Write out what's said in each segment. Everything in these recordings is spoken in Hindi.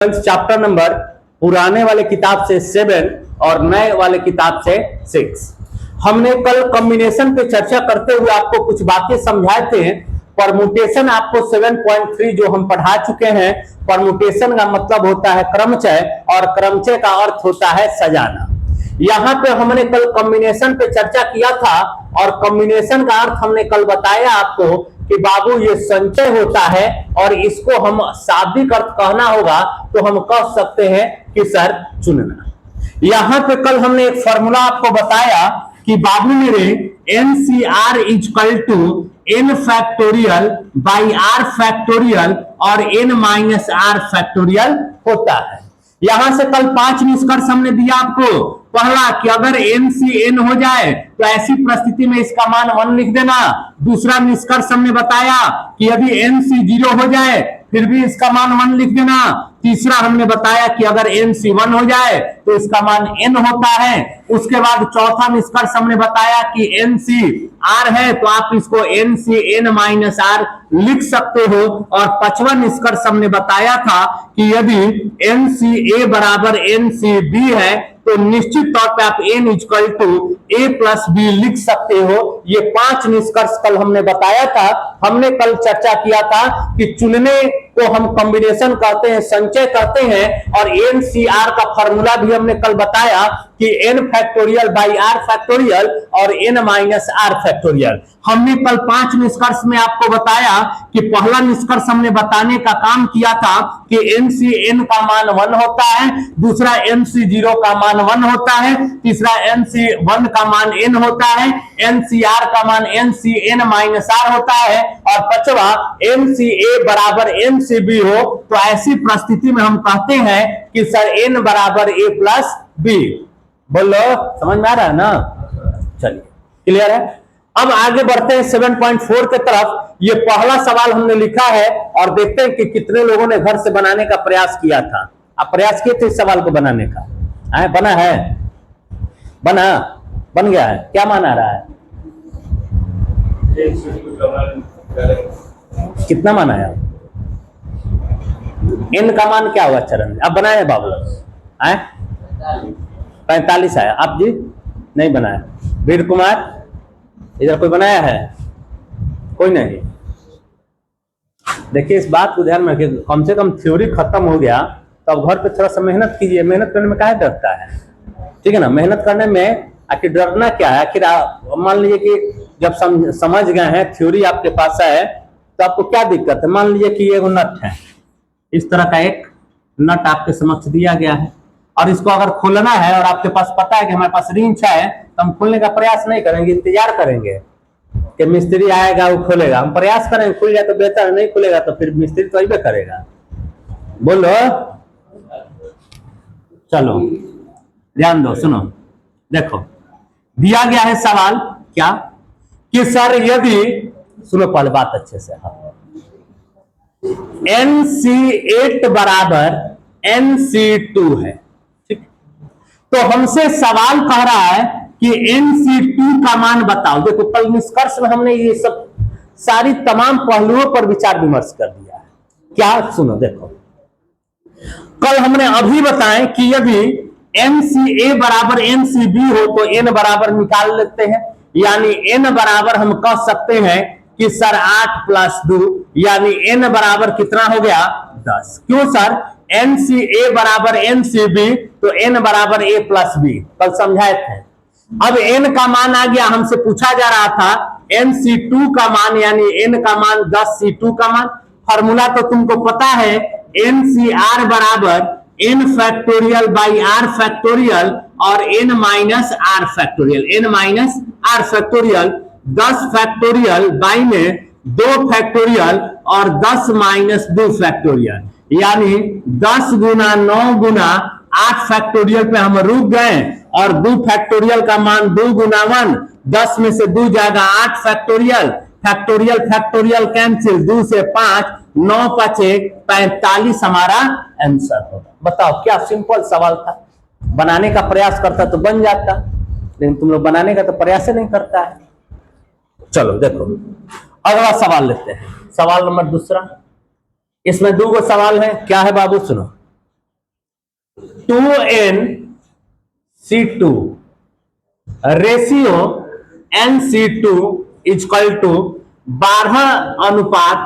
चैप्टर नंबर पुराने वाले किताब से 7 और नए वाले किताब से 6। हमने कल कॉम्बिनेशन पे चर्चा करते हुए आपको कुछ बातें समझाए थे। परमुटेशन आपको 7.3 जो हम पढ़ा चुके हैं। परमुटेशन का मतलब होता है क्रमचय और क्रमचय का अर्थ होता है सजाना। यहाँ पे हमने कल कॉम्बिनेशन पे चर्चा किया था और कॉम्बिनेशन का अर्थ हमने कल बताया आपको कि बाबू ये संचय होता है और इसको हम शाब्दिक अर्थ कहना होगा तो हम कह सकते हैं कि सर चुनना। यहां पे कल हमने एक फॉर्मूला आपको बताया कि बाबू मेरे NCR equal to n factorial by r factorial और n माइनस r फैक्टोरियल होता है। यहां से कल 5 निष्कर्ष हमने दिया आपको। पहला कि अगर NCN हो जाए तो ऐसी परिस्थिति में इसका मान 1 लिख देना। दूसरा निष्कर्ष हमने बताया कि यदि NC 0 हो जाए फिर भी इसका मान 1 लिख देना। तीसरा हमने बताया कि अगर NC 1 हो जाए तो इसका मान n होता है। उसके बाद चौथा निष्कर्ष हमने बताया कि NC R है तो आप इसको NCN माइनस R लिख सकते हो। और पांचवा निष्कर्ष हमने बताया था कि यदि NCA बराबर NCB है तो निश्चित तौर पे आप n equal to a plus B लिख सकते हो। ये 5 निष्कर्ष कल हमने बताया था। हमने कल चर्चा किया था कि चुनने को हम कॉम्बिनेशन कहते हैं, संचय करते हैं। और NCR का फॉर्मूला भी हमने कल बताया कि n factorial by r factorial और n माइनस r फैक्टोरियल। हमने कल 5 निष्कर्ष में आपको बताया कि पहला निष्कर्ष हमने बताने का काम किया था कि NCN का मान 1 होता है, दूसरा NC0 का मान 1 होता है, तीसरा NC1 का मान n होता है, NCR का मान NCN माइनस r होता है और पांचवा NCA बराबर NCB हो तो ऐसी परिस्थिति में हम कहते हैं कि सर n बराबर a प्लस बी। बोलो समझ में आ रहा है ना? चलिए क्लियर है। अब आगे बढ़ते हैं 7.4 के तरफ। ये पहला सवाल हमने लिखा है और देखते हैं कि कितने लोगों ने घर से बनाने का प्रयास किया था। आप प्रयास किए थे इस सवाल को बनाने का? बना है? बन गया है? क्या मान आ रहा है? कितना मान आया? n का मान क्या हुआ चरण? अब बनाए बाबू? 45 आया। आप जी नहीं बनाया? वीर कुमार इधर कोई बनाया है? कोई नहीं। देखिए इस बात को ध्यान में रखिए, कम से कम थ्योरी खत्म हो गया तो अब घर पे थोड़ा सा मेहनत कीजिए। मेहनत करने में काहे डरता है? ठीक है ना? मेहनत करने में आखिर डरना क्या है? आखिर मान लीजिए कि जब समझ गए हैं, थ्योरी आपके पास है तो आपको क्या दिक्कत है? मान लीजिए कि ये नट है, इस तरह का एक नट आपके समक्ष दिया गया है और इसको अगर खोलना है और आपके पास पता है कि हमारे पास रिंच है तो हम खोलने का प्रयास नहीं करेंगे, इंतजार करेंगे कि मिस्त्री आएगा वो खोलेगा। हम प्रयास करेंगे, खुल जाए तो बेहतर है, नहीं खुलेगा तो फिर मिस्त्री तो अइबे करेगा। बोलो चलो ध्यान दो, सुनो देखो दिया गया है सवाल क्या कि सर यदि, सुनो पहले बात अच्छे से, NC8 बराबर NC2 है, ठीक? तो हमसे सवाल कह रहा है कि NC2 का मान बताओ। देखो कल निष्कर्ष में हमने ये सब सारी तमाम पहलुओं पर विचार विमर्श कर दिया है। क्या? सुनो देखो, कल हमने अभी बताएं कि यदि NCA बराबर NCB हो तो n बराबर निकाल लेते हैं। यानी n बराबर हम कह सकते हैं कि सर 8 प्लस 2 यानी n बराबर कितना हो गया? 10। क्यों सर? NCA बराबर NCB तो n बराबर a प्लस b, कल समझाए थे। अब n का मान आ गया, हमसे पूछा जा रहा था NC2 का मान यानी n का मान 10C2 का मान। फॉर्मूला तो तुमको पता है, NCR बराबर n factorial by r factorial और n minus r factorial, n minus r factorial. 10 factorial by में 2 फैक्टोरियल और 10 माइनस 2 फैक्टोरियल यानी 10 गुना 9 गुना 8 फैक्टोरियल पे हम रुक गए और 2 फैक्टोरियल का मान 2 गुना 1, 10 में से 2 जाएगा 8 फैक्टोरियल, फैक्टोरियल फैक्टोरियल कैंसिल, 2 से 5, 9 बचे 45 हमारा आंसर होगा। बताओ क्या सिंपल सवाल था। बनाने का प्रयास करता तो बन जाता, लेकिन तुम लोग बनाने का तो प्रयास नहीं करता है। चलो देखो अगला सवाल लेते हैं, सवाल नंबर दूसरा। इसमें 2 सवाल है। क्या है बाबू? सुनो, 2nC2 ratio nC2 equal to 12:1।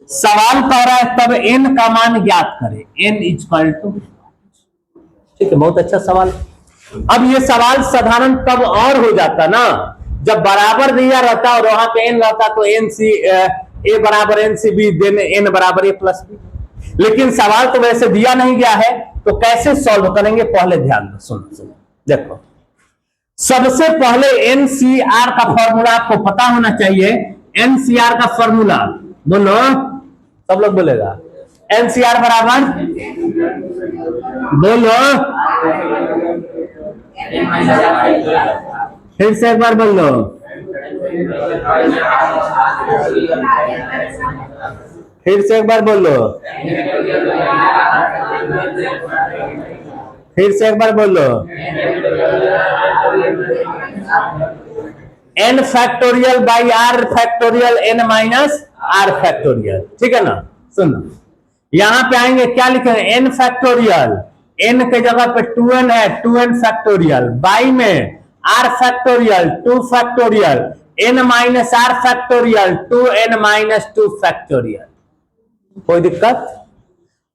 सवाल कह रहा है तब n का मान ज्ञात करें, n इक्वल टू, ठीक है, बहुत अच्छा सवाल। अब ये सवाल साधारण तब और हो जाता ना जब बराबर दिया रहता और वहां पे n रहता तो a बराबर NCB देन n बराबर A+B। लेकिन सवाल तो वैसे दिया नहीं गया है तो कैसे सॉल्व करेंगे पहले ध्यान दो, सुनो देखो। सबसे पहले NCR का फॉर्मूला आपको पता होना चाहिए। NCR का फॉर्मूला बोलो, सब लोग बोलेगा NCR बराबर, बोलो फिर से एक बार बोलो, फिर से एक बार बोलो, फिर से एक बार बोलो, n factorial by r factorial n minus r factorial, ठीक है ना। सुनो यहां पे आएंगे क्या लिखेंगे, n फैक्टोरियल, n के जगह पे 2n है, 2n फैक्टोरियल बाई में r factorial 2 factorial n minus r factorial 2n minus 2 factorial. कोई दिक्कत?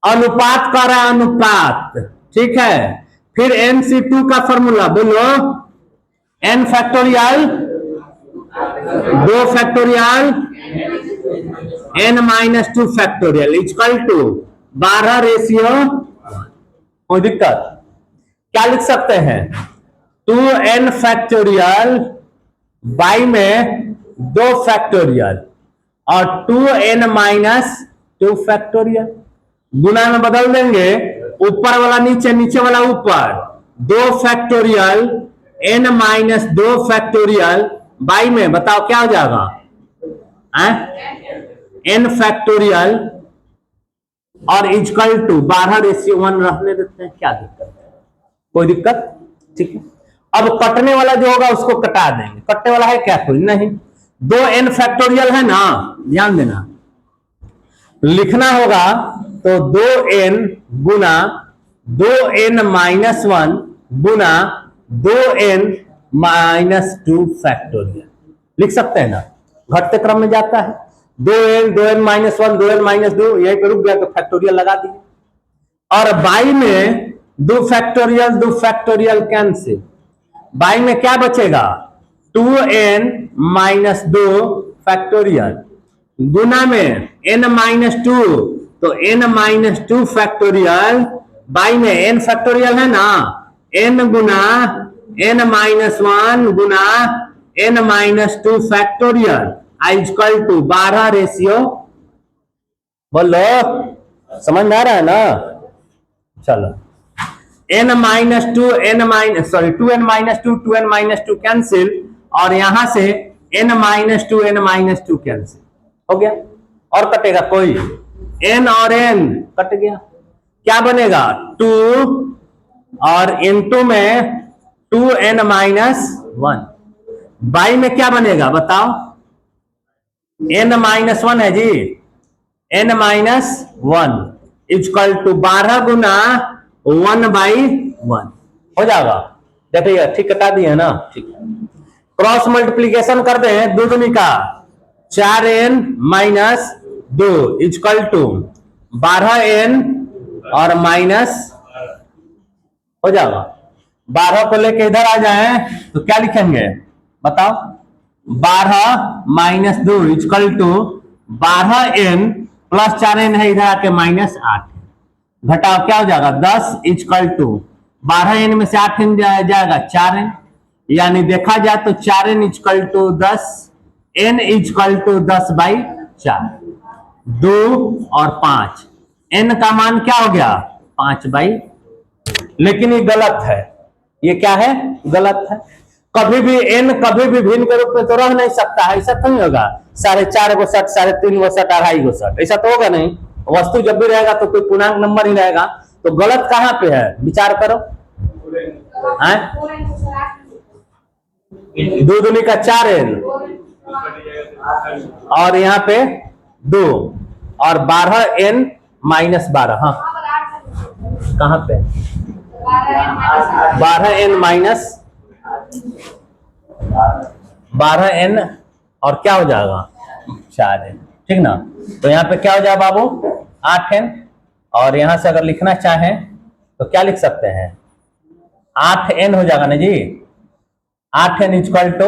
अनुपात कर रहा है, अनुपात, ठीक है। फिर NC2 का फॉर्मूला बोलो, n factorial 2 factorial n minus 2 factorial equal to 12:1। कोई दिक्कत? क्या लिख सकते हैं, 2n फैक्टोरियल बाई में 2 फैक्टोरियल और 2n माइनस 2 फैक्टोरियल। गुना में बदल देंगे, ऊपर वाला नीचे, नीचे वाला ऊपर, 2 factorial n minus 2 factorial by में बताओ क्या हो जाएगा, n फैक्टोरियल और इक्वल टू 12:1 रखने देते हैं, क्या दिक्कत है? कोई दिक्कत? ठीक है। अब कटने वाला जो होगा उसको कटा देंगे, कटने वाला है क्या, कोई नहीं। 2n फैक्टोरियल है ना, ध्यान देना, लिखना होगा तो 2n गुना 2n माइनस 1 गुना 2n माइनस 2 फैक्टोरियल लिख सकते हैं ना, घटते क्रम में जाता है। 2n माइनस 1 2n माइनस 2 यही पे रुक गया तो फैक्टोरियल लगा दिए, और बाई में 2 फैक्टोरियल कैंसिल, बाई में क्या बचेगा, 2n माइनस 2 फैक्टोरियल गुना में n माइनस 2 तो n माइनस 2 फैक्टोरियल बाई में n फैक्टोरियल है ना, n गुना n माइनस 1 गुना n minus 2 factorial equal to 12:, बोलो समझ में आ रहा है ना। चलो n minus 2 2n minus 2 2n minus 2 cancel, और यहां से n माइनस 2 कैंसिल हो गया, और कटेगा कोई, n और n कट गया, क्या बनेगा 2 और इनटू में 2n माइनस 1 बाई में क्या बनेगा बताओ, n माइनस 1 है जी, n माइनस 1 इक्वल टू 12 गुना 1/1 हो जाएगा। देखिएगा ठीक कटा दिए ना, ठीक है। क्रॉस मल्टीप्लीकेशन कर दे, दो दूनी का 4n minus 2 equal to 12n और माइनस हो जाएगा। 12 को लेके इधर आ जाए तो क्या लिखेंगे बताओ, 12 minus 2 equal to 12n plus 4n है, इधर आके माइनस 8 घटाओ क्या हो जाएगा 10 इक्वल टू 12n में से 8n जाएगा 4n, यानी देखा जाए तो 4n equal to 10, n equal to 10/4, 2 और 5, n का मान क्या हो गया 5/, लेकिन ये गलत है, ये क्या है गलत है। कभी भी n कभी भी भिन्न के रूप में तो रह नहीं सकता है, ऐसा तो नहीं होगा 4.5 गो सेट 3.5 गो सेट 2.5 गो सेट, ऐसा तो होगा नहीं। वस्तु जब भी रहेगा तो कोई पूर्णांक नंबर ही रहेगा, तो गलत कहां पे है विचार करो, हैं 2 दूनी का 4n और यहाँ पे 2 और 12n माइनस 12, हाँ कहाँ पे 12n और क्या हो जाएगा 4n, ठीक ना। तो यहाँ पे क्या हो जाएगा बाबू 8n, और यहां से अगर लिखना चाहें तो क्या लिख सकते हैं 8n हो जाएगा ना जी। 8n इक्वल टू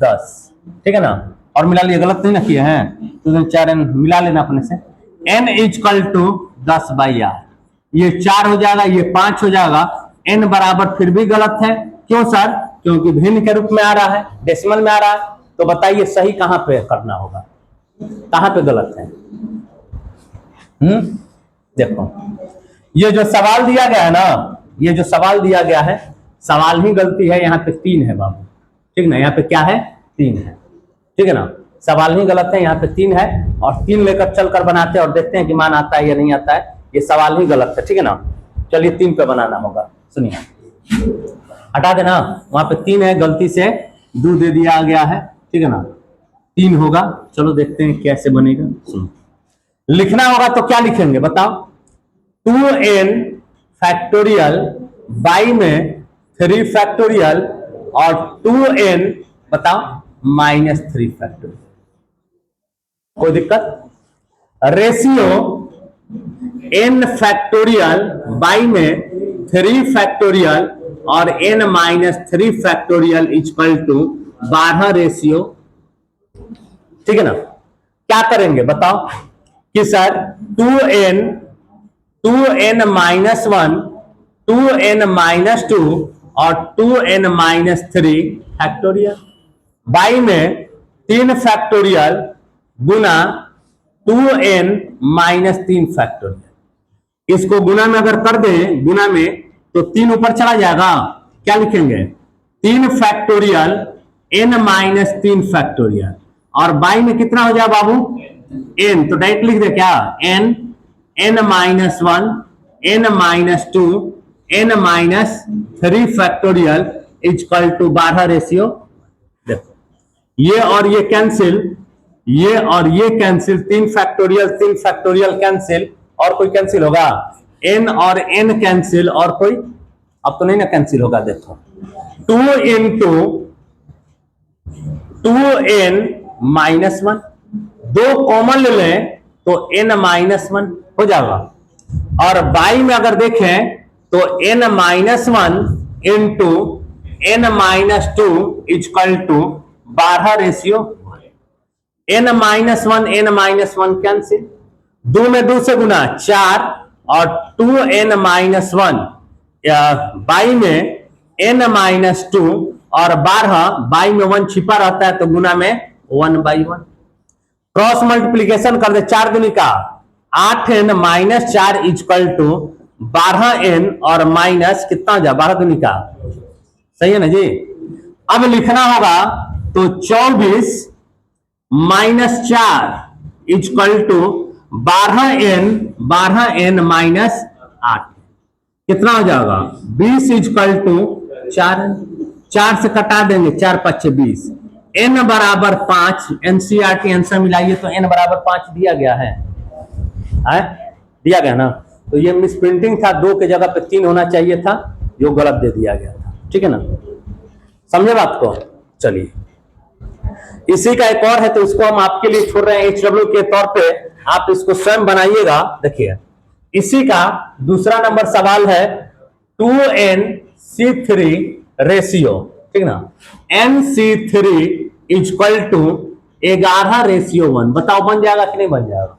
10, ठीक है ना। और मिला लिए, गलत नहीं ना किए हैं, तो 4n मिला लेना अपने से। n इक्वल टू 10/r, ये 4 हो जाएगा, ये 5 हो जाएगा। n बराबर फिर भी गलत है, क्यों सर? क्योंकि भिन्न के रूप में आ रहा है, डेसिमल में आ रहा है। तो बताइए सही कहां पे करना होगा, कहां पे गलत है? देखो ये जो सवाल दिया गया है ना, ये जो सवाल दिया गया है, सवाल ही गलती है। यहाँ पे 3 है बाबू, ठीक ना। यहाँ पे क्या है 3 है, ठीक है ना। सवाल ही गलत है, यहाँ पे 3 है, और 3 लेकर चलकर बनाते हैं और देखते हैं कि मान आता है या नहीं आता है। ये सवाल ही गलत है, ठीक है ना। चलिए 3 पे बनाना होगा, सुनिए, हटा देना। वहां पे 3 है, गलती से 2 दे दिया गया है, ठीक है ना। 3 होगा, चलो देखते हैं कैसे बनेगा। सुनो, लिखना होगा तो क्या लिखेंगे बताओ? 2n फैक्टोरियल बाई में 3 फैक्टोरियल और 2n बताओ -3 फैक्टोरियल। कोई दिक्कत? रेशियो n फैक्टोरियल बाई में 3 फैक्टोरियल और n -3 factorial equal to 12 ratio, ठीक है ना। क्या करेंगे बताओ कि सर 2n -1, 2n -2 और 2n -3 फैक्टोरियल बाई में 3 फैक्टोरियल गुना 2n -3 फैक्टोरियल। इसको गुना में अगर कर दें, गुना में, तो 3 ऊपर चला जाएगा। क्या लिखेंगे 3 फैक्टोरियल n -3 फैक्टोरियल, और बाई में कितना हो जाए बाबू n, तो डायरेक्ट लिख दे क्या n -1, n -2, n -3 factorial equal to 12 ratio. देखो ये और ये कैंसिल, ये और ये कैंसिल, 3 फैक्टोरियल कैंसिल, और कोई कैंसिल होगा? n और n कैंसिल, और कोई अब तो नहीं ना कैंसिल होगा। देखो 2 into 2n -1, 2 कॉमन ले लें तो n -1 हो जाएगा। और बाई में अगर देखें तो n -1 into n -2 equal to 12 ratio. n -1 cancel, 2 में 2 से गुना 4, और 2n -1 बाई में n -2 और 12, बाई में 1 छिपा रहता है तो गुना में 1/1। क्रॉस मल्टीप्लीकेशन कर दे, 4 दूनी का 8n -4 इक्वल टू 12n और माइनस कितना हो जाए 12 दूनी का, सही है ना जी। अब लिखना होगा तो 24 -4 इक्वल टू 12n -8 कितना हो जाएगा 20 इक्वल टू 4n। 4 से कटा देंगे, 4 5 20, n बराबर 5। एनसीईआरटी आंसर मिलाइए तो n बराबर 5 दिया गया है, दिया गया ना। तो ये मिस प्रिंटिंग था, 2 के जगह पे 3 होना चाहिए था, जो गलत दे दिया गया था, ठीक है ना। समझे बात को? चलिए इसी का एक और है, तो इसको हम आपके लिए छोड़ रहे हैं HW के तौर पे, आप इसको स्वयं बनाइएगा। देखिए इसी का दूसरा नंबर सवाल है 2nC3 रेशियो, ठीक ना। nC3 इक्वल टू 11 रेशियो 1, बताओ बन जाएगा कि नहीं बन जाएगा?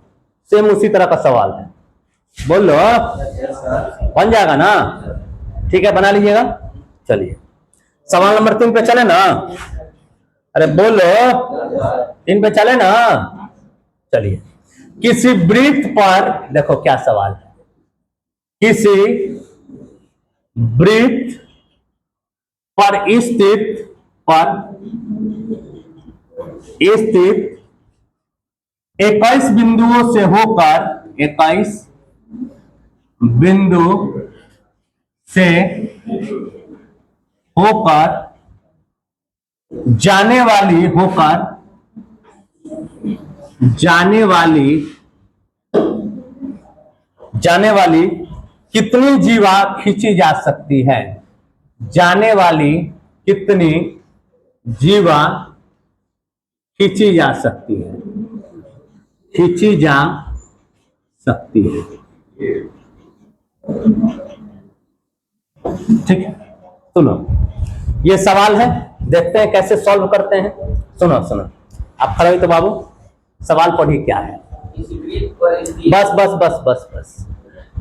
सेम उसी तरह का सवाल है, बोल लो बन जाएगा ना, ठीक है बना लीजिएगा। चलिए सवाल नंबर 3 पे चले ना, अरे बोलो 3 पे चले ना। चलिए किसी वृत्त पर, देखो क्या सवाल है, किसी वृत्त पर स्थित 21 बिंदुओं से होकर 21 बिंदु से होकर जाने वाली कितनी जीवा खींची जा सकती है, जाने वाली कितनी जीवा खींची जा सकती है, खींची जा सकती है। ठीक है, सुनो ये सवाल है, देखते हैं कैसे सॉल्व करते हैं। सुनो सुनो, आप खड़े हो तो बाबू सवाल पढ़िए क्या है। बस बस बस बस बस,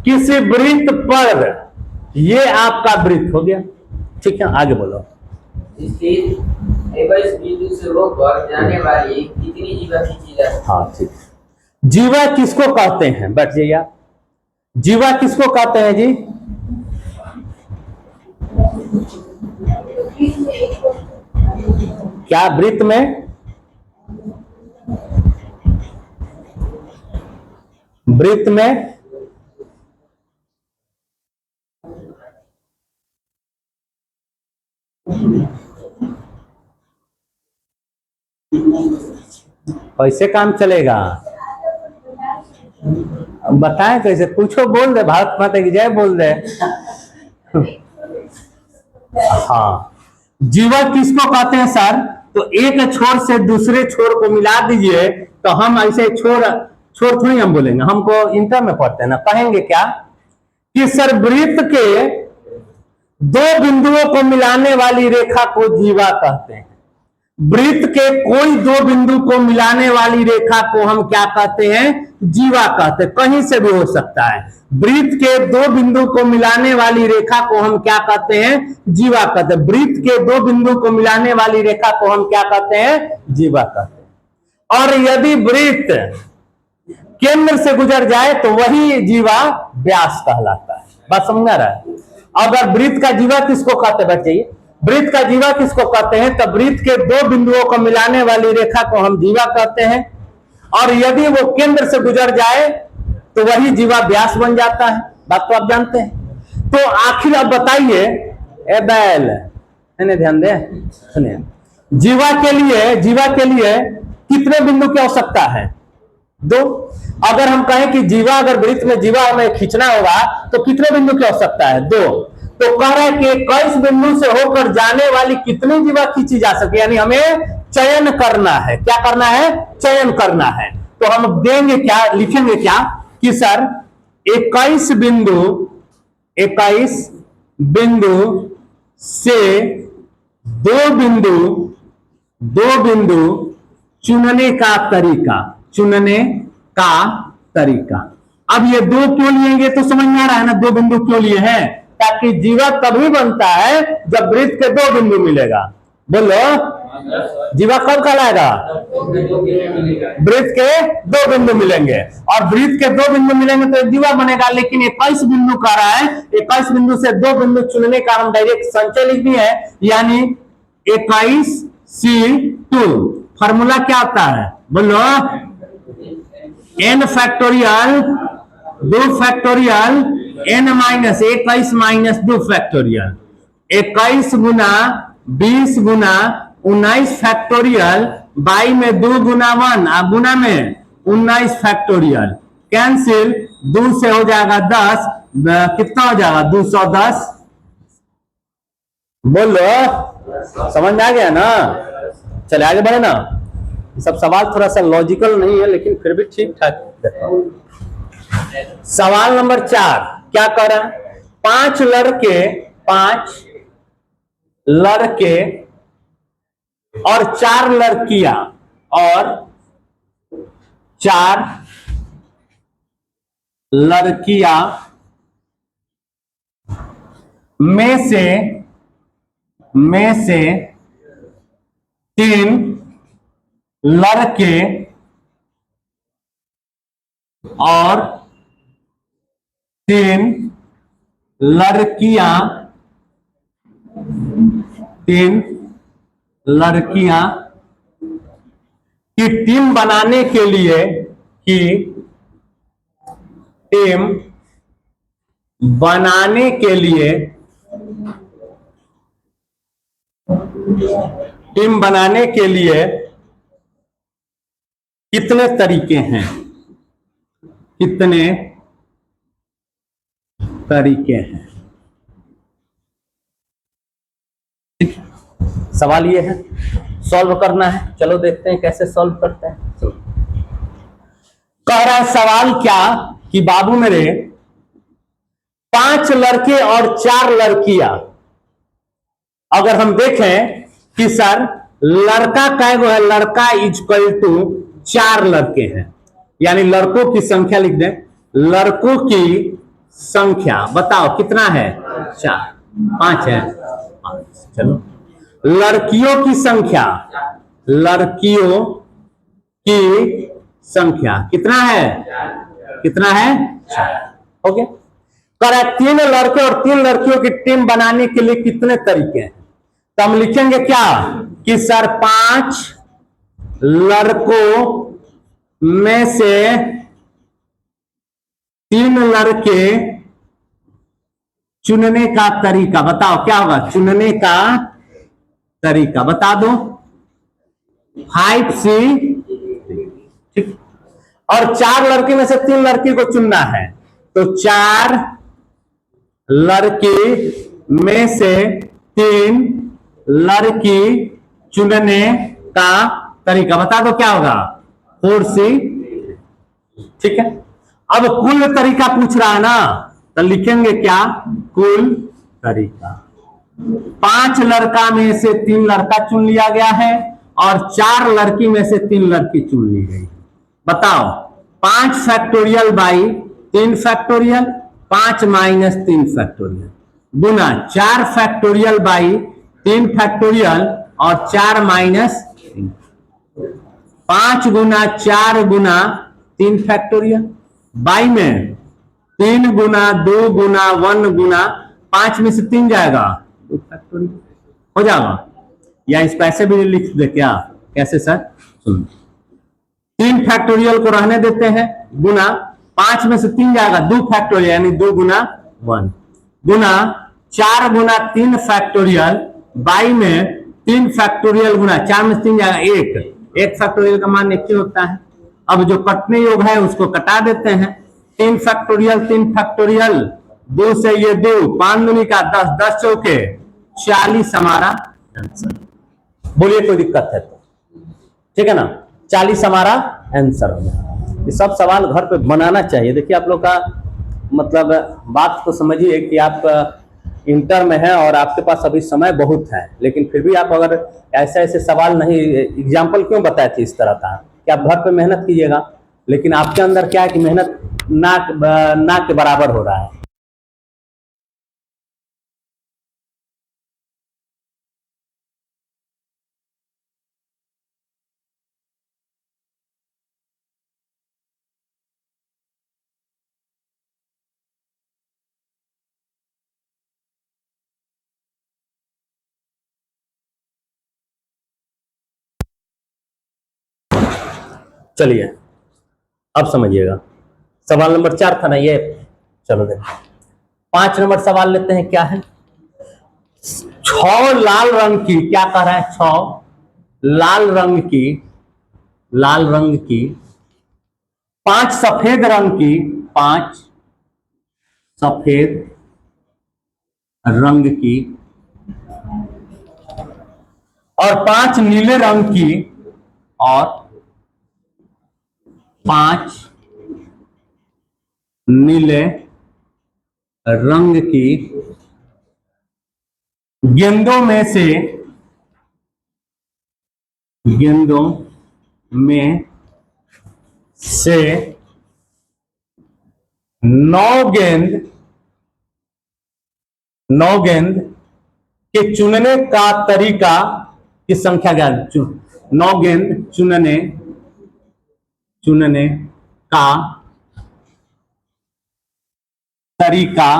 किसी वृत्त पर, ये आपका वृत्त हो गया, ठीक है, आगे बोलो। बिंदु से होकर जाने वाली कितनी जीवा खींची जा सकती है। हाँ ठीक, जीवा किसको कहते हैं, बैठ जाइए। जीवा किसको कहते हैं जी? क्या वृत्त में, वृत्त में कैसे काम चलेगा, बताएं कैसे, पूछो, बोल दे, भारत माता की जय बोल दे। हाँ, जीवा किसको कहते हैं सर? तो एक छोर से दूसरे छोर को मिला दीजिए, तो हम ऐसे छोर छोर थोड़ी हम बोलेंगे, हमको इंटर में पढ़ते हैं ना, कहेंगे क्या कि सर वृत्त के दो बिंदुओं को मिलाने वाली रेखा को जीवा कहते हैं। वृत्त के कोई दो बिंदु को मिलाने वाली रेखा को हम क्या कहते हैं? जीवा कहते हैं। कहीं से भी हो सकता है, वृत्त के दो बिंदु को मिलाने वाली रेखा को हम क्या कहते हैं? जीवा कहते हैं। वृत्त के दो बिंदु को मिलाने वाली रेखा को हम क्या कहते हैं? जीवा कहते हैं। और यदि वृत्त केंद्र से गुजर जाए तो वही जीवा व्यास कहलाता है। बात समझ आ रहा है? अगर वृत्त का जीवा किसको कहते हैं, बैठ जाइए, वृत्त का जीवा किसको कहते हैं? तो वृत्त के दो बिंदुओं को मिलाने वाली रेखा को हम जीवा कहते हैं, और यदि वो केंद्र से गुजर जाए तो वही जीवा व्यास बन जाता है। बात तो आप जानते हैं। तो आखिर अब बताइए, ए बैल, ध्यान दे, सुनिए, जीवा के लिए कितने बिंदु की आवश्यकता है? दो। अगर हम कहें कि जीवा, अगर वृत्त में जीवा हमें खींचना होगा तो कितने बिंदु की आवश्यकता है? दो। तो कह रहा है कि 21 बिंदु से होकर जाने वाली कितनी जीवा खींची जा सके, यानी हमें चयन करना है। क्या करना है? चयन करना है। तो हम देंगे क्या, लिखेंगे क्या कि सर 21 बिंदु से दो बिंदु चुनने का तरीका। अब ये दो क्यों लिएंगे तो समझ में आ रहा है ना, दो बिंदु क्यों लिए हैं? ताकि जीवा तभी बनता है जब वृत्त के दो बिंदु मिलेगा। बोलो, जीवा कब कहलाएगा? वृत्त के दो बिंदु मिलेंगे, और वृत्त के दो बिंदु मिलेंगे तो जीवा बनेगा। लेकिन 21 बिंदु कह रहा है, 21 बिंदु से दो बिंदु चुनने का हम डायरेक्ट संचय लिख दिए है, यानी 21C2। फॉर्मूला क्या आता है? बोलो, n factorial 2 factorial n minus 21 minus 2 factorial, 21 Guna 20 Guna 19 factorial, by में 2 गुना 1, गुना में 19 फैक्टोरियल, कैंसिल, 2 से हो जाएगा 10, कितना हो जाएगा? 210। बोलो, समझ में आ गया ना? चले आगे बढ़े ना। सब सवाल थोड़ा सा लॉजिकल नहीं है, लेकिन फिर भी ठीक ठाक। सवाल नंबर 4 क्या कर रहा है? 5 लड़के और 4 लड़कियां और 4 लड़कियां में से 3 लड़के और 3 लड़कियां की टीम बनाने के लिए कितने तरीके हैं? कितने तरीके हैं। ठीक है? सवाल ये है, सॉल्व करना है। चलो देखते हैं कैसे सॉल्व करते हैं। चलो, कह रहा है सवाल क्या कि बाबू मेरे 5 लड़के और 4 लड़कियां, अगर हम देखें कि सर लड़का कै गो है, लड़का इक्वल टू 4 लड़के हैं, यानी लड़कों की संख्या लिख दें। लड़कों की संख्या बताओ कितना है? 4, 5 है। चलो, लड़कियों की संख्या, लड़कियों की संख्या कितना है? कितना है? 4। ओके। कर 3 लड़के और 3 लड़कियों की टीम बनाने के लिए कितने तरीके हैं? तो हम लिखेंगे क्या कि सर 5 लड़कों में से 3 लड़के चुनने का तरीका बताओ क्या होगा? चुनने का तरीका बता दो। 5C, ठीक। और 4 लड़के में से 3 लड़की को चुनना है, तो 4 लड़की में से 3 लड़की चुनने का तरीका बता दो क्या होगा? 4C, ठीक है। अब कुल तरीका पूछ रहा है ना, तो लिखेंगे क्या? कुल तरीका। 5 लड़का में से 3 लड़का चुन लिया गया है और 4 लड़की में से 3 लड़की चुन ली गई। बताओ 5 factorial by 3 factorial, 5 minus 3 factorial, Guna 4 factorial by 3 factorial और 4 minus 3। 5 Guna 4 Guna 3 factorial, by में 3 गुना 2 गुना 1 गुना 5 में से 3 जाएगा, 2 फैक्टोरियल हो जाएगा। या इस पैसे भी लिख दे क्या? कैसे सर? सुन, 3 फैक्टोरियल को रहने देते हैं, गुना 5 में से 3 जाएगा, 2 फैक्टोरियल यानी 2 गुना 1, गुना 4 गुना 3 फैक्टोरियल, बाई में 3 फैक्टोरियल गुना 4 में से 3 जाएगा 1 फैक्टोरियल का मान 1 ही होता है। अब जो कटने योग है उसको कटा देते हैं। 3 फैक्टोरियल 3 फैक्टोरियल, 2 से ये 2, 5 दूनी का 10, 10 चौके 40 हमारा आंसर। बोलिए कोई दिक्कत है तो? ठीक है ना, 40 हमारा आंसर हो गया। ये सब सवाल घर पे बनाना चाहिए। देखिए आप लोग का मतलब बात को समझिए कि आप इंटर में हैं और आपके पास अभी समय बहुत है, लेकिन फिर भी आप अगर ऐसे ऐसे सवाल नहीं, एग्जाम्पल क्यों बताए थे इस तरह था कि आप घर पे मेहनत कीजिएगा, लेकिन आपके अंदर क्या है कि मेहनत ना के बराबर हो रहा है। चलिए अब समझिएगा, सवाल नंबर 4 था ना ये। चलो देखो 5 नंबर सवाल लेते हैं। क्या है? 6 लाल रंग की, क्या कह रहा है? 6 लाल रंग की 5 सफेद रंग की, 5 सफेद रंग की और 5 नीले रंग की और 5 नीले रंग की गेंदों में से 9 गेंद के चुनने का तरीका की संख्या क्या? 9 गेंद चुनने का तरीका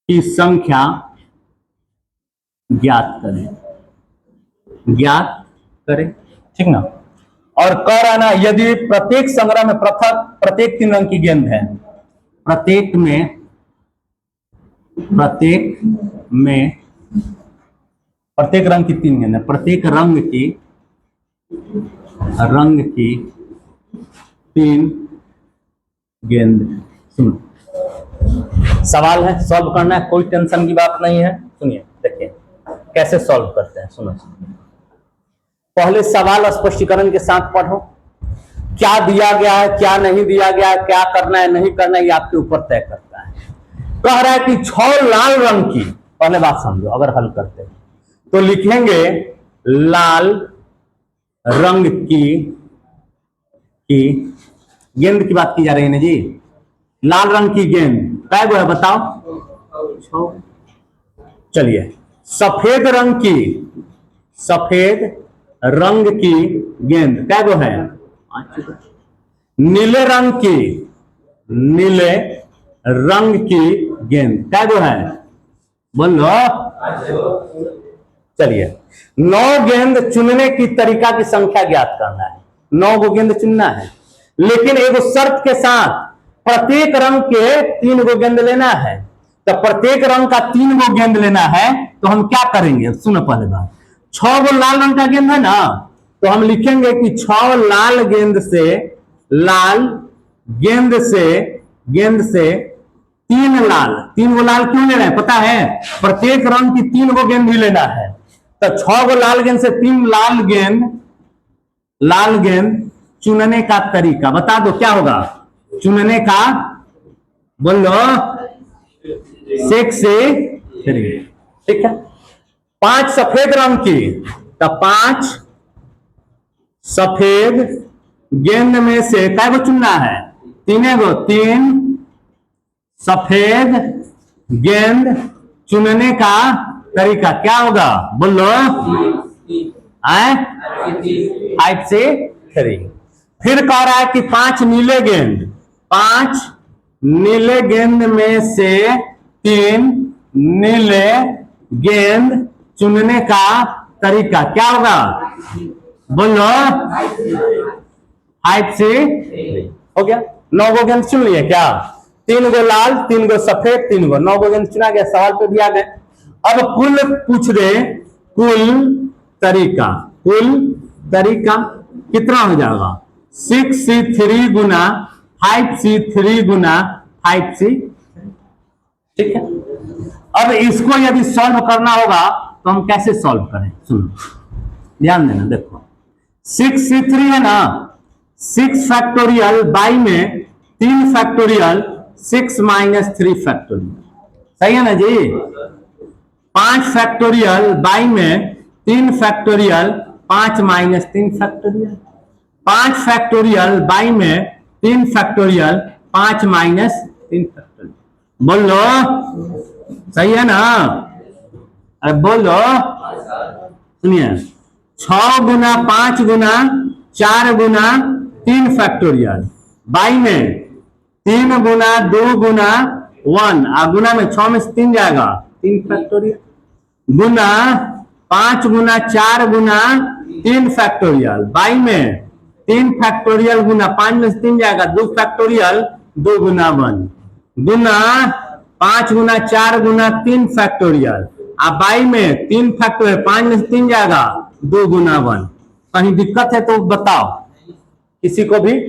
की संख्या ज्ञात करें, ठीक ना। और कह रहा ना, यदि प्रत्येक संग्रह में प्रत्येक 3 रंग की गेंद है, प्रत्येक रंग की 3 गेंद है, प्रत्येक रंग की 3 गेंद सुनो, सवाल है, सॉल्व करना है, कोई टेंशन की बात नहीं है। सुनिए, देखिए कैसे सॉल्व करते हैं। सुनो, पहले सवाल स्पष्टीकरण के साथ पढ़ो। क्या दिया गया है, क्या नहीं दिया गया है, क्या करना है नहीं करना है, ये आपके ऊपर तय करता है। कह रहा है कि 6 लाल रंग की, पहले बात समझो, अगर हल करते हैं तो लिखेंगे लाल रंग की गेंद की बात की जा रही है ना जी। लाल रंग की गेंद कै गो है बताओ? 6। चलिए, सफेद रंग की गेंद कै गो है? नीले रंग की गेंद कै गो है? बोलो। चलिए, 9 गेंद चुनने की तरीका की संख्या ज्ञात करना है। 9 गो गेंद चुनना है, लेकिन एक शर्त के साथ, प्रत्येक रंग के 3 गो गेंद लेना है। तो प्रत्येक रंग का 3 गो गेंद लेना है, तो हम क्या करेंगे? सुनो पहले बात, 6 गो लाल रंग का गेंद है ना, तो हम लिखेंगे कि 6 लाल गेंद से 3 लाल। 3 गो लाल क्यों ले रहे हैं पता है? प्रत्येक रंग की 3 गो गेंद ही लेना है। तो 6 गो लाल गेंद से 3 लाल गेंद चुनने का तरीका बता दो, क्या होगा चुनने का? बोलो। 6 से 3, ठीक है। 5 सफेद रंग की, तो 5 सफेद गेंद में से कै गो चुनना है? 3 गो। 3 सफेद गेंद चुनने का तरीका क्या होगा? बोलो। 5 से 3। फिर कह रहा है कि 5 नीले गेंद में से 3 नीले गेंद चुनने का तरीका क्या होगा? बोलो। 5 से 3 हो गया। 9 गो गेंद चुन लिए क्या? 3 गो लाल, 3 गो सफेद, 3 गो, 9 गो गेंद चुना गया। सवाल पे भी आ गए। अब कुल पूछ दे, कुल तरीका कितना हो जाएगा? 6C3 गुना 5C3 गुना 5C, ठीक है। अब इसको यदि सॉल्व करना होगा तो हम कैसे सॉल्व करें? सुनो, ध्यान देना, देखो 6C3 है ना, 6 फैक्टोरियल बाई में 3 फैक्टोरियल 6 माइनस 3 फैक्टोरियल, सही है ना जी। 5 फैक्टोरियल बाई में 3 factorial 5 minus 3 factorial. 5 factorial by में 3 फैक्टोरियल 5 माइनस 3 फैक्टोरियल। बोलो, सही है ना? अरे बोलो। सुनिए, 6 गुना 5 गुना 4 गुना 3 फैक्टोरियल बाई में 3 गुना 2 गुना 1, गुना में 6 में से 3 जाएगा, 3 factorial, Guna 5 Guna 4 Guna 3 factorial by में 3 फैक्टोरियल गुना 5 में से 3 जाएगा, 2 factorial 2 Guna 1, Guna 5 Guna 4 Guna 3 factorial, by में 3 फैक्टोरियल 5 में से 3 जाएगा, 2 गुना 1। कहीं दिक्कत है तो बताओ किसी को भी।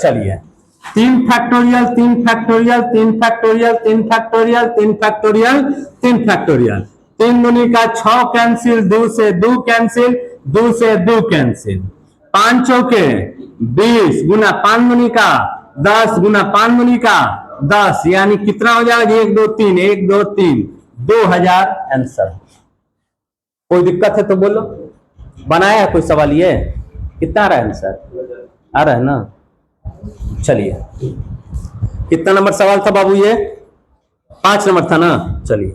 चलिए, 3 factorial 3 factorial 3 factorial 3 factorial 3 factorial 3 factorial, 3 दूनी का 6 कैंसिल, 2 से 2 कैंसिल, 2 से 2 कैंसिल, 5 चौके 20 गुना 5 दूनी का 10 गुना 5 दूनी का 10, यानी कितना हो जाएगा? 1 2 3 1 2 3 2000 आंसर। कोई दिक्कत है तो बोलो। बनाया है कोई सवाल? ये कितना आ रहा है आंसर? आ रहा है ना? चलिए, कितना नंबर सवाल था बाबू? ये 5 नंबर था ना। चलिए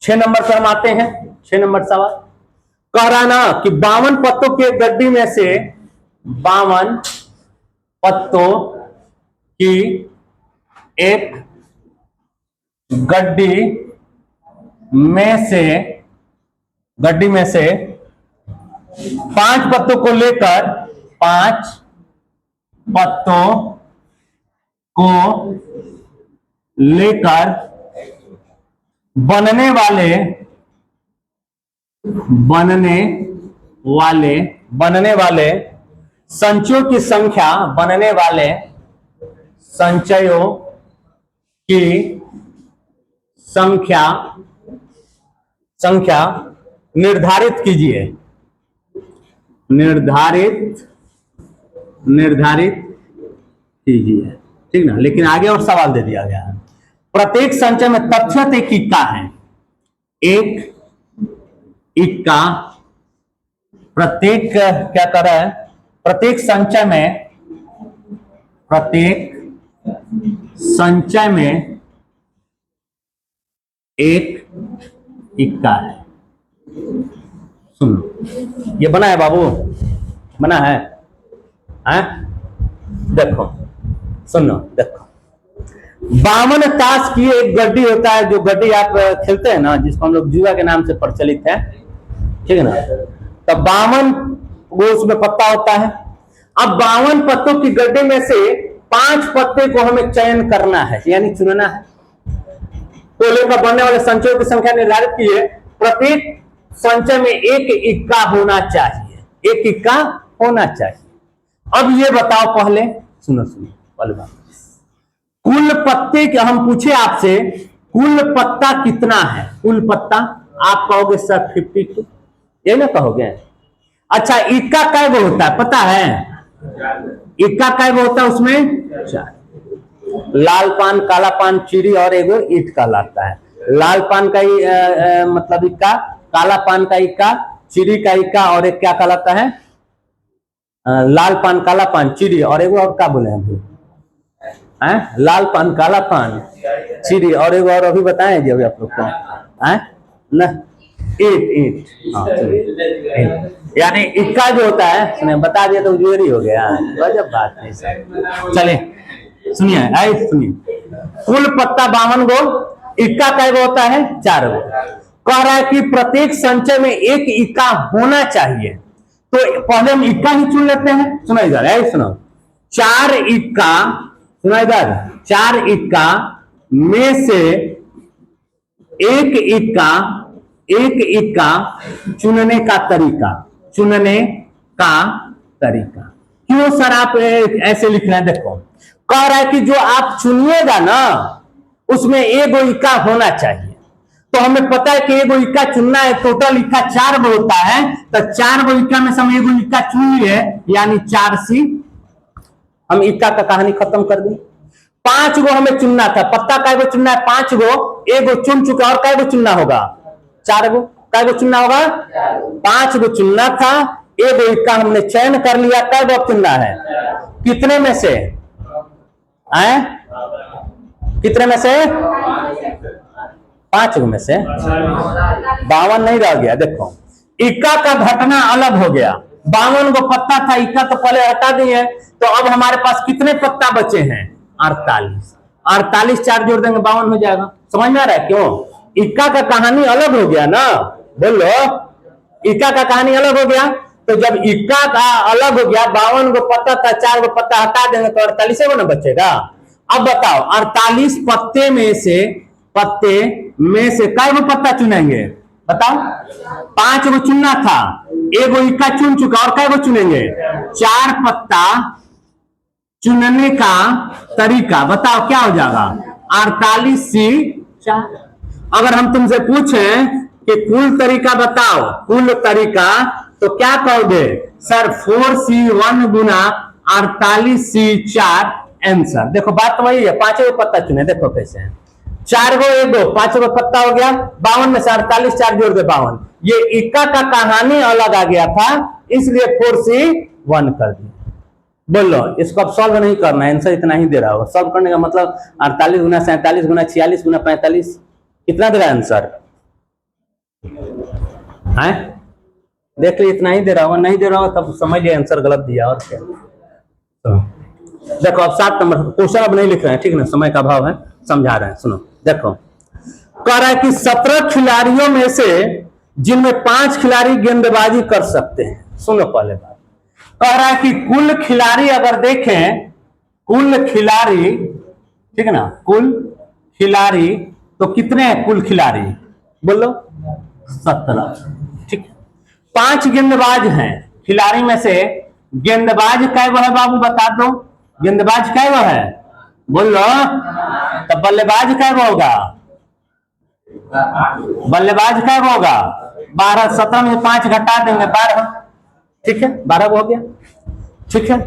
6 नंबर पर हम आते हैं। 6 नंबर सवाल कह रहा ना कि 52 पत्तों के गड्डी में से 52 पत्तों की एक गड्डी में से 5 पत्तों को लेकर 5 पत्तों को लेकर बनने वाले संचयों की संख्या, बनने वाले संचयों की संख्या संख्या निर्धारित कीजिए, निर्धारित कीजिए, ठीक ना। लेकिन आगे और सवाल दे दिया गया है, प्रत्येक संचय में तथ्यत एक इक्का है, एक इक्का, प्रत्येक क्या कर रहा है, प्रत्येक संचय में एक इक्का है। सुनो, ये बना है बाबू, बना है, हैं? देखो सुनो, देखो 52 ताश की एक गड्डी होता है, जो गड्डी आप खेलते हैं ना, जिसको हम लोग जुआ के नाम से प्रचलित है, ठीक है ना। तो 52 वो उसमें पत्ता होता है। अब 52 पत्तों की गड्डी में से 5 पत्ते को हमें चयन करना है, यानी चुनना है। टोले पर बनने वाले संचयों की संख्या निर्धारित की है, प्रत्येक संचय में एक इक्का होना चाहिए, एक इक्का होना चाहिए। अब ये बताओ, पहले सुनो पहले बात, कुल पत्ते के हम पूछे आपसे, कुल पत्ता कितना है, कुल पत्ता आप कहोगे सर 52, ये ना कहोगे। अच्छा, इक्का कै गो होता है पता है, इक्का कै गो होता है, उसमें 4, लाल पान, काला पान, चीरी और एगो ईट कहलाता है। लाल पान का मतलब इक्का, काला पान का इक्का, चीरी का इक्का, और एक क्या कहलाता है, लाल पान, काला पान, चीरी, और एगो और क्या बोले अभी, लाल पान, काला पान, चीरी, और एगो और अभी बताए जी अभी आप लोग को, ना ईट, हाँ, यानी इक्का जो होता है, सुनिए बता दिया तो जोरी हो गया, गजब बात है सर। चलिए सुनिए, कुल पत्ता 52 गो, इक्का कै गो होता है, 4 गो। कह रहा है कि प्रत्येक संचय में एक इक्का होना चाहिए, तो पहले हम इक्का ही चुन लेते हैं। सुनो इधर, सुनो, 4 इक्का, सुनो इधर, 4 इक्का में से एक इक्का चुनने का तरीका, क्यों सर आप ऐसे लिख रहे हैं, देखो कह रहा है कि जो आप चुनिएगा ना, उसमें एक इक्का होना चाहिए। तो हमें पता है कि एगो इक्का चुनना है, टोटल इक्का 4 गो होता है, तो 4 गो इक्का में से हम एगो इक्का चुन लिए, यानी 4C, हम इक्का का कहानी खत्म कर दी। 5 गो हमें चुनना था, पत्ता कै गो चुनना है, 5 गो, एगो चुन चुके, और कै गो चुनना होगा, 4 गो, कै गो चुनना होगा, 5 गो चुनना था, एगो इक्का हमने चयन कर लिया, कै गो चुनना है, कितने में से, कितने में से, 5 में से 52 नहीं रह गया। देखो इक्का का घटना अलग हो गया, 52 को पत्ता था, इक्का तो पहले हटा दिए, तो अब हमारे पास कितने पत्ता बचे हैं, 48, 4 जोड़ देंगे 52 हो जाएगा। समझ में आ रहा है क्यों, इक्का का कहानी अलग हो गया ना, बोलो, इक्का का कहानी अलग हो गया। तो जब इक्का का अलग हो गया, 52 को पत्ता था, 4 को पत्ता हटा देंगे तो 48 को ना बचेगा। अब बताओ 48 पत्ते में से कै गो पत्ता चुनेंगे, बताओ, 5 गो चुनना था, एगो इक्का चुन चुका, और कै गो चुनेंगे, 4 पत्ता चुनने का तरीका बताओ क्या हो जाएगा, 48C4। अगर हम तुमसे पूछें कि कुल तरीका बताओ, कुल तरीका, तो क्या कहोगे सर, 4C1 गुना 48C4 आंसर। देखो बात तो वही है, 5 गो पत्ता चुने, देखो कैसे है, 4 गो, 1 गो, 5 गो पत्ता हो गया, 52 में से 48, 4 जोड़ दे 52। ये इक्का का कहानी अलग आ गया था, इसलिए 4C1 कर दिया। बोलो, इसको अब सॉल्व नहीं करना है, आंसर इतना ही दे रहा होगा। सॉल्व करने का मतलब 48 गुना 47 गुना 46 गुना 45, कितना दे रहा है आंसर, है देख ली, इतना ही दे रहा होगा, नहीं दे रहा होगा तब समझ लिया आंसर गलत दिया, और क्या। तो देखो अब 7 नंबर क्वेश्चन अब नहीं लिख रहे हैं, ठीक ना, समय का अभाव है, समझा रहे हैं। सुनो, देखो कह रहा है कि 17 खिलाड़ियों में से जिनमें 5 खिलाड़ी गेंदबाजी कर सकते हैं। सुनो पहले बात, कह रहा है कि कुल खिलाड़ी अगर देखें, कुल खिलाड़ी, ठीक है ना, कुल खिलाड़ी तो कितने हैं कुल खिलाड़ी, बोलो 17, ठीक। 5 गेंदबाज हैं, खिलाड़ी में से गेंदबाज कै गो है बाबू, बता दो, गेंदबाज कै गो है, बोलो तो बल्लेबाज क्या होगा? बल्लेबाज क्या होगा? 12। 17 में 5 घटा देंगे 12। ठीक है, 12 हो गया। ठीक है,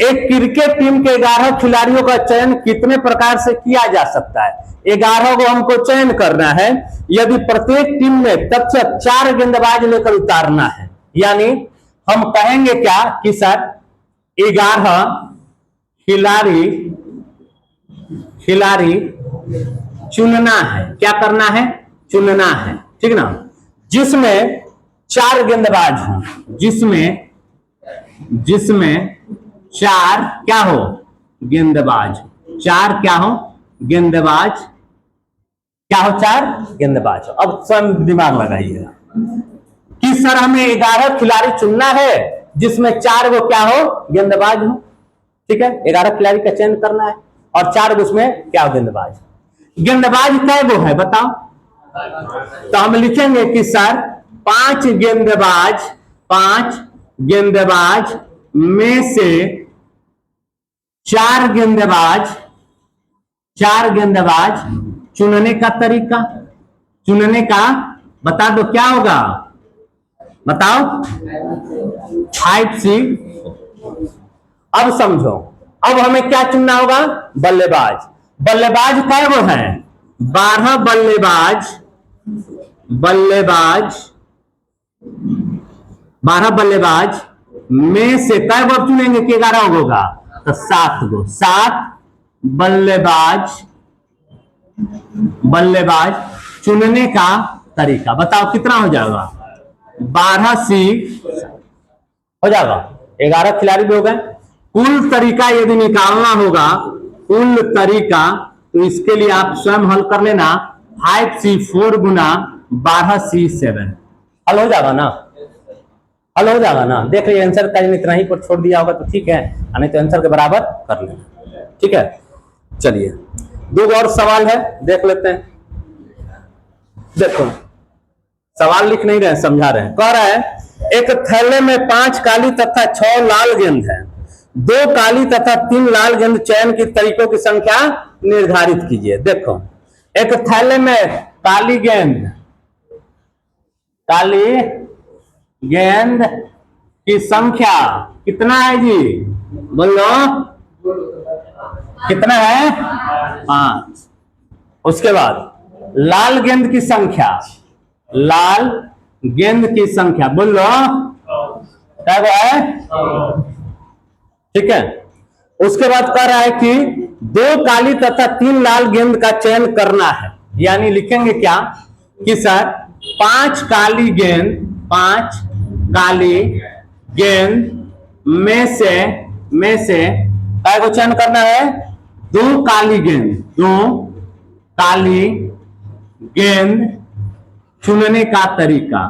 एक क्रिकेट टीम के 11 खिलाड़ियों का चयन कितने प्रकार से किया जा सकता है? 11 को हमको चयन करना है। यदि प्रत्येक टीम में तब से 4 गेंदबाज लेकर उतारना है, यानी हम कहेंगे क्या कि सर 11 खिलाड़ी चुनना है। क्या करना है? चुनना है। ठीक ना, जिसमें 4 गेंदबाज हों, जिसमें 4 क्या हो? गेंदबाज। 4 क्या हो? गेंदबाज। क्या हो? 4 गेंदबाज हो। अब स्वयं दिमाग लगाइएगा कि सर हमें 11 खिलाड़ी चुनना है जिसमें 4 वो क्या हो? गेंदबाज हो। ठीक है, 11 खिलाड़ी का चयन करना है और 4 उसमें क्या हो? गेंदबाज। गेंदबाज कै वो है बताओ? तो हम लिखेंगे कि सर 5 गेंदबाज में से 4 गेंदबाज चुनने का तरीका, चुनने का बता दो क्या होगा? बताओ। 5C। अब समझो, अब हमें क्या चुनना होगा? बल्लेबाज। बल्लेबाज क्या वो है? 12 बल्लेबाज में से कै गो चुनेंगे कि 11 होगा? तो 7 गो। 7 बल्लेबाज चुनने का तरीका बताओ कितना हो जाएगा? 12C हो जाएगा। 11 खिलाड़ी भी हो गए। कुल तरीका यदि निकालना होगा, कुल तरीका, तो इसके लिए आप स्वयं हल कर लेना। 5C 4 गुना 12C 7 हल हो जाएगा ना? हल हो जाएगा ना? देख लीजिए, आंसर का इतना ही पर छोड़ दिया होगा तो ठीक है, नहीं तो आंसर के बराबर कर लेना। ठीक है, चलिए 2 और सवाल है, देख लेते हैं। देखो सवाल लिख नहीं रहे, समझा रहे हैं। कह रहा है एक थैले में 5 काली तथा 6 लाल गेंद है। 2 काली तथा 3 लाल गेंद चयन की तरीकों की संख्या निर्धारित कीजिए। देखो एक थैले में काली गेंद की संख्या कितना है जी? बोलो कितना है? 5। उसके बाद लाल गेंद की संख्या, बोलो क्या है? ठीक है। उसके बाद कह रहा है कि 2 काली तथा 3 लाल गेंद का चयन करना है, यानी लिखेंगे क्या कि सर 5 काली गेंद में से काय को चयन करना है? 2 काली गेंद चुनने का तरीका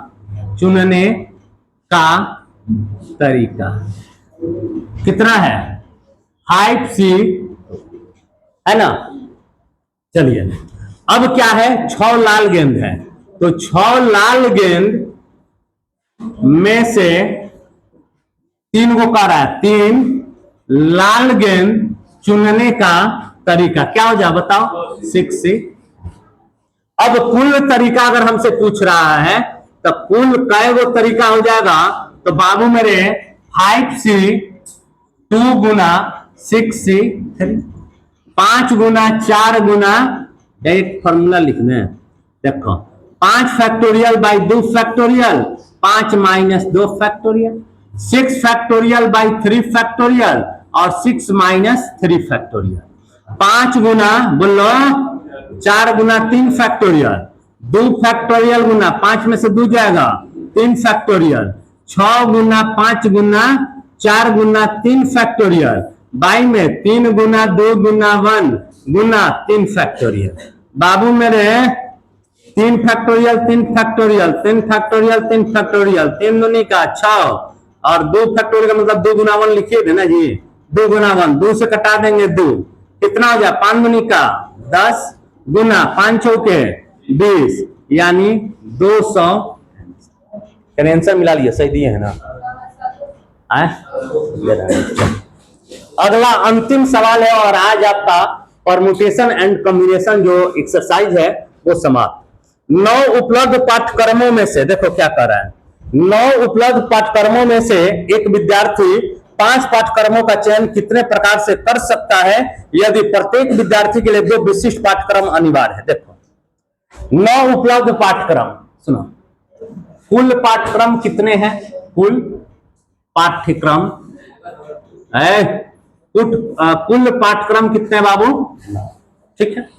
कितना है? 5C है ना? चलिए अब क्या है? 6 लाल गेंद है, तो 6 लाल गेंद में से 3 को कर रहा है, 3 लाल गेंद चुनने का तरीका क्या हो जाए बताओ? 6C। अब कुल तरीका अगर हमसे पूछ रहा है तो कुल कै वो तरीका हो जाएगा? तो बाबू मेरे 5C 2 गुना 6C 3, 5 गुना 4 गुना, एक फॉर्मूला लिखने देखो, 5 factorial by 2 factorial, 5 minus 2 factorial, 6 factorial by 3 factorial और 6 माइनस 3 फैक्टोरियल। 5 गुना बोलो 4 गुना 3 फैक्टोरियल, 2 फैक्टोरियल गुना 5 में से 2 जाएगा 3 factorial, 6 Guna 5 Guna 4 Guna 3 factorial, by में 3 गुना 2 गुना 1 गुना 3 फैक्टोरियल। बाबू मेरे 3 फैक्टोरियल 3 फैक्टोरियल 3 फैक्टोरियल 3 फैक्टोरियल, 3 दूनी का 6 और 2 फैक्टोरियल का मतलब 2 गुना 1 लिखिए थे ना जी, 2 गुना 1, 2 से कटा देंगे 2, कितना हो जाए? 5 दूनी का 10 गुना 5 चौके 20, यानी 200। आंसर मिला लिया, सही दिए है ना? अगला अंतिम सवाल है और आज आपका परमुटेशन एंड कॉम्बिनेशन जो एक्सरसाइज है वो समाप्त। 9 उपलब्ध पाठ्यक्रमों में से देखो क्या कर रहा है, 9 उपलब्ध पाठ्यक्रमों में से एक विद्यार्थी 5 पाठ्यक्रमों का चयन कितने प्रकार से कर सकता है यदि प्रत्येक विद्यार्थी के लिए 2 विशिष्ट पाठ्यक्रम अनिवार्य है। देखो 9 उपलब्ध पाठ्यक्रम, सुनो कुल पाठ्यक्रम कितने हैं, कुल पाठ्यक्रम है, कुल पाठ्यक्रम कितने बाबू, ठीक है,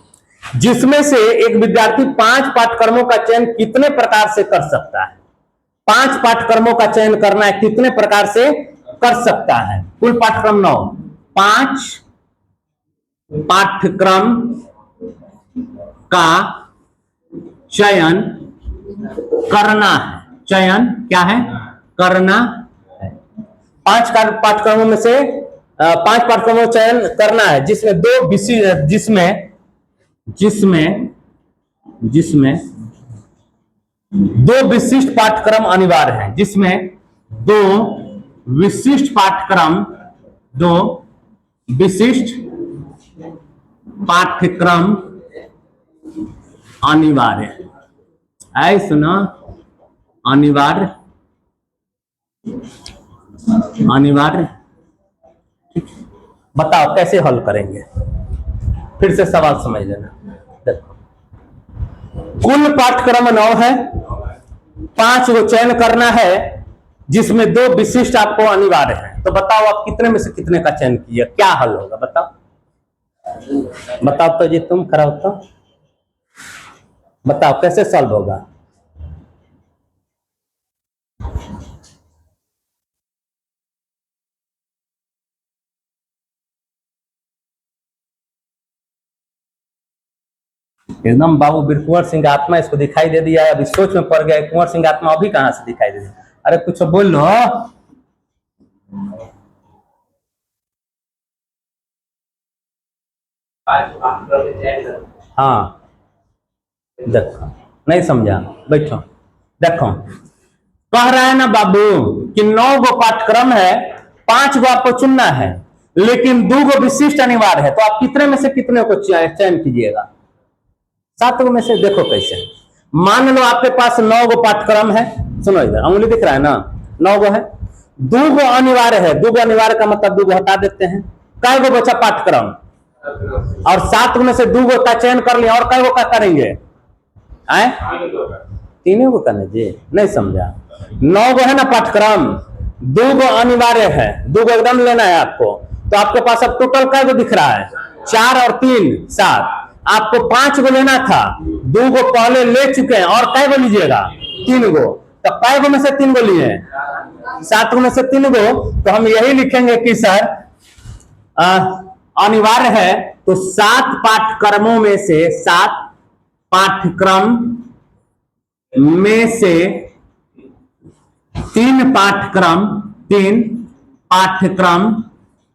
जिसमें से एक विद्यार्थी 5 पाठ्यक्रमों का चयन कितने प्रकार से कर सकता है, 5 पाठ्यक्रमों का चयन करना है कितने प्रकार से कर सकता है। कुल पाठ्यक्रम 9, 5 पाठ्यक्रम का चयन करना है, चयन क्या है, करना है। 5 पाठ्यक्रमों में से 5 पाठ्यक्रमों का चयन करना है जिसमें 2 विशिष्ट जिसमें 2 विशिष्ट पाठ्यक्रम अनिवार्य हैं, जिसमें 2 विशिष्ट पाठ्यक्रम अनिवार्य है, सुना, अनिवार्य, बताओ कैसे हल करेंगे, फिर से सवाल समझ लेना। देखो कुल पाठ्यक्रम 9 है, 5 को चयन करना है जिसमें 2 विशिष्ट आपको अनिवार्य है, तो बताओ आप कितने में से कितने का चयन किया, क्या हल होगा, बताओ तो जी, तुम खड़ा हो तो बताओ कैसे सॉल्व होगा। एकदम बाबू बीर कुंवर सिंह आत्मा इसको दिखाई दे दिया है, अभी सोच में पड़ गया कुंवर सिंह आत्मा अभी कहां से दिखाई दे दिया, अरे कुछ बोल लो। हाँ देखो नहीं समझा, बैठो, देखो कह रहा है ना बाबू कि 9 गो पाठ्यक्रम है, 5 गो आपको चुनना है लेकिन 2 गो विशिष्ट अनिवार्य है, तो आप कितने में से कितने को चयन कीजिएगा, 7 गो में से। देखो कैसे, मान लो आपके पास 9 गो पाठ्यक्रम है, सुनो इधर उंगली दिख रहा है ना, 9 गो है, 2 गो अनिवार्य है, 2 गो अनिवार्य का मतलब 2 गो हटा देते हैं, कै गो बचा पाठ्यक्रम, और 7 में से 2 गो का चयन कर लिया, और कै गो का करेंगे, 3 गो करने जी, नहीं समझा। 9 गो है ना पाठ्यक्रम, 2 गो अनिवार्य है, 2 गो एकदम लेना है आपको, तो आपके पास अब टोटल कै गो दिख रहा है, 4 और 3 7, आपको 5 गो लेना था, 2 गो पहले ले चुके हैं, और कै गो लीजिएगा, 3 गो, तो कै गो में से 3 गो लिए, 7 में से 3 गो, तो हम यही लिखेंगे कि सर अनिवार्य है, तो 7 पाठ्यक्रमों में से 7 पाठ्यक्रम में से 3 पाठ्यक्रम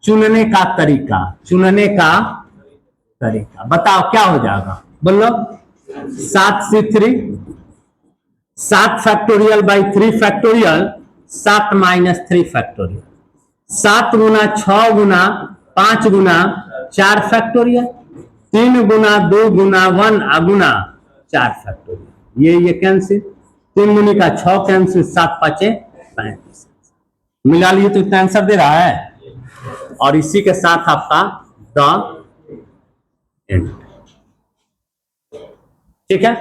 चुनने का तरीका, बताओ क्या हो जाएगा, बोलो। 7 से 3, 7 factorial by 3 factorial, 7 minus 3 factorial, 7 Guna 6 Guna 5 Guna 4 factorial, 3 Guna 2 Guna 1 Guna 4 factorial, ये कैंसिल, 3 गुनी का 6 कैंसिल, 7 5 35, मिला लिए तो इतना आंसर दे रहा है, और इसी के साथ आपका द एंड, ठीक है।